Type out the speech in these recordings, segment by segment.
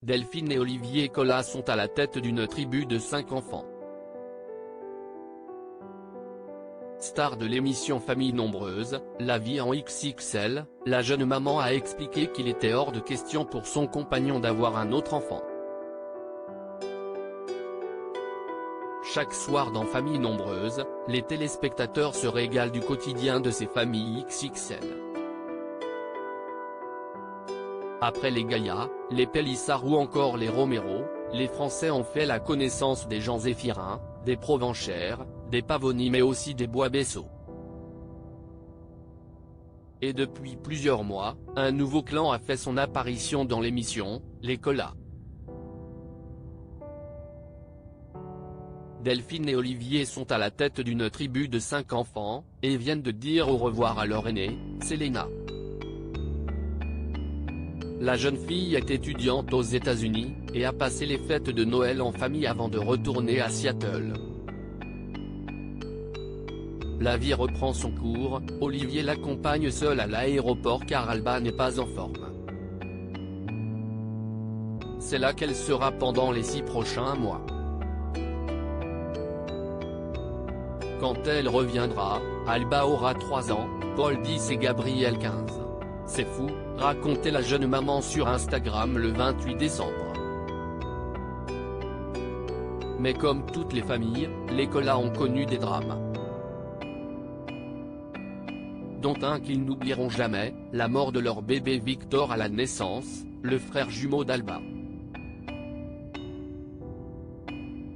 Delphine et Olivier Collat sont à la tête d'une tribu de 5 enfants. Star de l'émission Famille nombreuse, La vie en XXL, la jeune maman a expliqué qu'il était hors de question pour son compagnon d'avoir un autre enfant. Chaque soir dans Famille nombreuse, les téléspectateurs se régalent du quotidien de ces familles XXL. Après les Gaïa, les Pélissard ou encore les Romero, les Français ont fait la connaissance des Jean Zéphirin, des Provenchères, des Pavoni mais aussi des Bois-Bessot. Et depuis plusieurs mois, un nouveau clan a fait son apparition dans l'émission, les Collat. Delphine et Olivier sont à la tête d'une tribu de 5 enfants, et viennent de dire au revoir à leur aînée, Selena. La jeune fille est étudiante aux États-Unis, et a passé les fêtes de Noël en famille avant de retourner à Seattle. La vie reprend son cours, Olivier l'accompagne seul à l'aéroport car Alba n'est pas en forme. C'est là qu'elle sera pendant les 6 prochains mois. Quand elle reviendra, Alba aura 3 ans, Paul 10 et Gabriel 15. C'est fou, racontait la jeune maman sur Instagram le 28 décembre. Mais comme toutes les familles, les Collat ont connu des drames. Dont un qu'ils n'oublieront jamais, la mort de leur bébé Victor à la naissance, le frère jumeau d'Alba.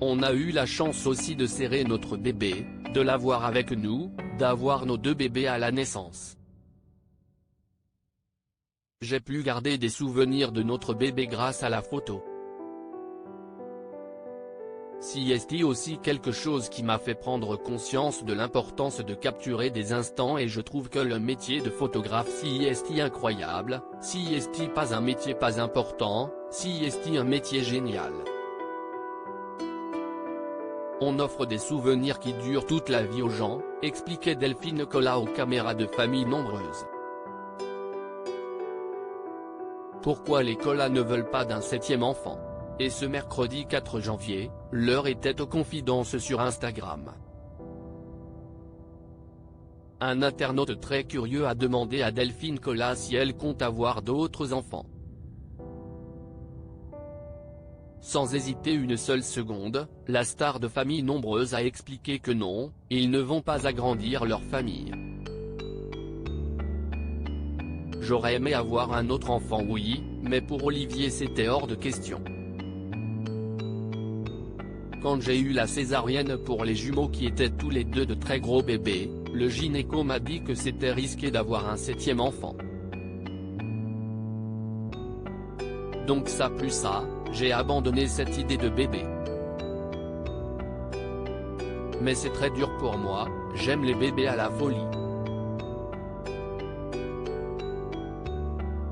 On a eu la chance aussi de serrer notre bébé, de l'avoir avec nous, d'avoir nos 2 bébés à la naissance. J'ai pu garder des souvenirs de notre bébé grâce à la photo. C'est aussi quelque chose qui m'a fait prendre conscience de l'importance de capturer des instants et je trouve que le métier de photographe c'est incroyable, c'est pas un métier pas important, c'est un métier génial. On offre des souvenirs qui durent toute la vie aux gens, expliquait Delphine Collat aux caméras de Famille nombreuse. Pourquoi les Collat ne veulent pas d'un 7e enfant? Et ce mercredi 4 janvier, l'heure était aux confidences sur Instagram. Un internaute très curieux a demandé à Delphine Collat si elle compte avoir d'autres enfants. Sans hésiter une seule seconde, la star de Famille nombreuse a expliqué que non, ils ne vont pas agrandir leur famille. J'aurais aimé avoir un autre enfant oui, mais pour Olivier c'était hors de question. Quand j'ai eu la césarienne pour les jumeaux qui étaient tous les 2 de très gros bébés, le gynéco m'a dit que c'était risqué d'avoir un 7e enfant. Donc ça plus ça, j'ai abandonné cette idée de bébé. Mais c'est très dur pour moi, j'aime les bébés à la folie.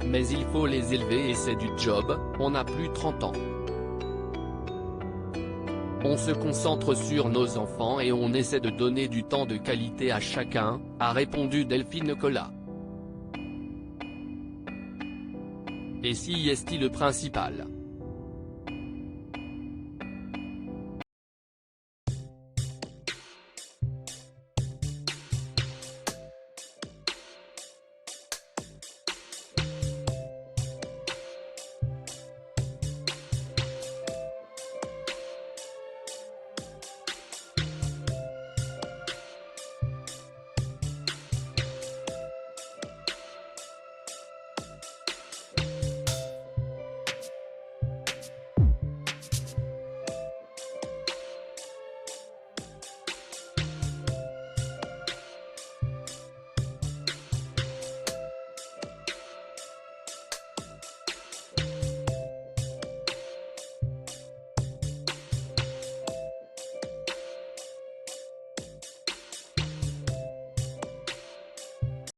Mais il faut les élever et c'est du job, on n'a plus 30 ans. On se concentre sur nos enfants et on essaie de donner du temps de qualité à chacun, a répondu Delphine Collat. Et c'est le principal.